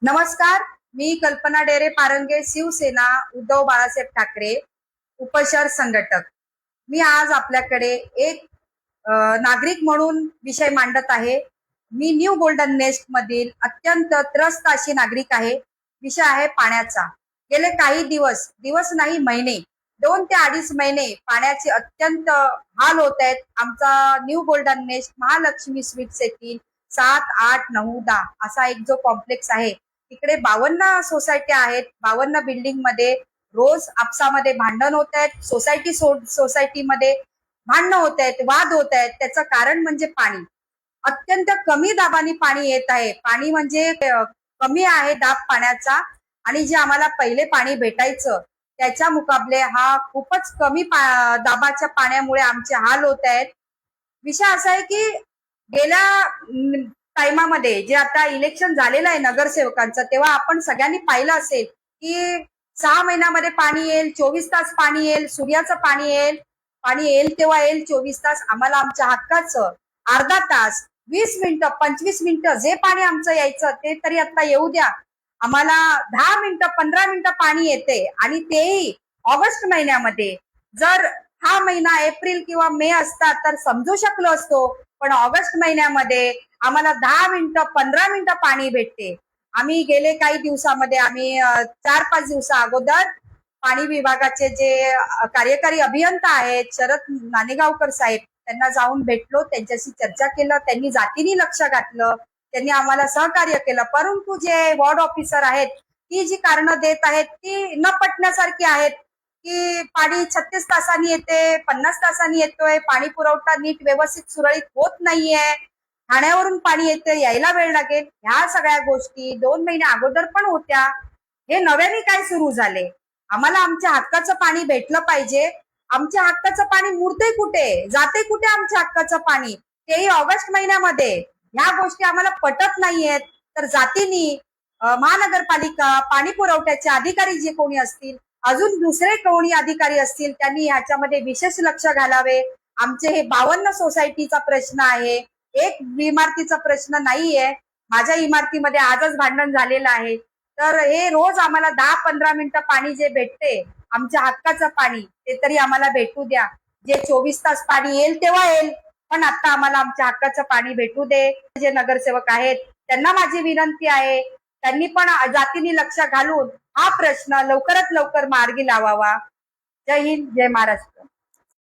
नमस्कार. मी कल्पना डेरे पारंगे, शिवसेना उद्धव बाळासाहेब ठाकरे, उपशहर संघटक. मी आज आपल्याकडे एक नागरिक म्हणून विषय मांडत आहे. मी न्यू गोल्डन नेस्ट मधील अत्यंत त्रस्त अशी नागरिक आहे. विषय आहे पाण्याचा. गेले काही दिवस दिवस नाही महिने, 2 ते 2.5 महिने पाण्याचे अत्यंत हाल होत आहेत. आमचा new golden nest Mahalakshmi sweets येथील 7, 8, 9, 10 असा एक जो कॉम्प्लेक्स आहे, तिकडे 52 सोसायटी आहेत. 52 बिल्डिंग मध्ये रोज आपसामध्ये भांडण होत आहेत. सोसायटीमध्ये भांडणं होत आहेत, वाद होत आहेत. त्याचं कारण म्हणजे पाणी. अत्यंत कमी दाबाने पाणी येत आहे. पाणी म्हणजे कमी आहे दाब पाण्याचा, आणि जे आम्हाला पहिले पाणी भेटायचं त्याच्या मुकाबले हा खूपच कमी दाबाच्या पाण्यामुळे आमचे हाल होत आहेत. विषय असा आहे की गेल्या टाइमामध्ये जे आता इलेक्शन झालेलं आहे नगरसेवकांचं, तेव्हा आपण सगळ्यांनी पाहिलं असेल की 6 महिन्यामध्ये पाणी येईल, 24 तास पाणी येईल, सूर्याचं पाणी येईल तेव्हा येईल 24 तास. आम्हाला आमच्या हक्काचं अर्धा तास, 20 मिनिटं, 25 मिनिटं जे पाणी आमचं यायचं ते तरी आता येऊ द्या. आम्हाला 10 मिनिटं, 15 मिनिटं पाणी येते, आणि तेही ऑगस्ट महिन्यामध्ये. जर हा महिना एप्रिल किंवा मे असता तर समजू शकलो असतो, पण ऑगस्ट महिन्यामध्ये आम्हाला 10 मिनिटं, 15 मिनिटं पाणी भेटते. आम्ही गेले काही दिवसामध्ये 4-5 दिवसा अगोदर पाणी विभागाचे जे कार्यकारी अभियंता आहेत शरद नाणेगावकर साहेब, त्यांना जाऊन भेटलो, त्यांच्याशी चर्चा केलं. त्यांनी जातीने लक्ष घातलं, त्यांनी आम्हाला सहकार्य केलं. परंतु जे वॉर्ड ऑफिसर आहेत, ती जी कारणं देत आहेत ती न पटण्यासारखी आहेत, की पाणी 36 तासांनी येते, 50 तासांनी येतोय, पाणी पुरवठा नीट व्यवस्थित सुरळीत होत नाहीये, ठाण्यावरून पाणी येते, यायला वेळ लागेल. ह्या सगळ्या गोष्टी 2 महिने अगोदर पण होत्या. हे नव्याने काय सुरू झाले? आम्हाला आमच्या हक्काचं पाणी भेटलं पाहिजे. आमच्या हक्काचं पाणी मुरते कुठे, जाते कुठे आमच्या हक्काचं पाणी, तेही ऑगस्ट महिन्यामध्ये? ह्या गोष्टी आम्हाला पटत नाहीयेत. तर जातीनी महानगरपालिका, पाणी पुरवठ्याचे अधिकारी जे कोणी असतील, अजून दुसरे कोणी अधिकारी असतील, त्यांनी ह्याच्यामध्ये विशेष लक्ष घालावे. आमचे हे 52 सोसायटीचा प्रश्न आहे, एक इमारतीचा प्रश्न नाहीये. माझ्या इमारतीमध्ये आजच भांडण झालेलं आहे. तर हे रोज आम्हाला 10-15 मिनिटं पाणी जे भेटते, आमच्या हक्काचं पाणी, ते तरी आम्हाला भेटू द्या. जे 24 तास पाणी येईल तेव्हा येईल, पण आता आम्हाला आमच्या हक्काचं पाणी भेटू दे. जे नगरसेवक आहेत त्यांना माझी विनंती आहे, त्यांनी पण जातीने लक्ष घालून हा प्रश्न लवकरात लवकर मार्गी लावावा. जय हिंद, जय महाराष्ट्र.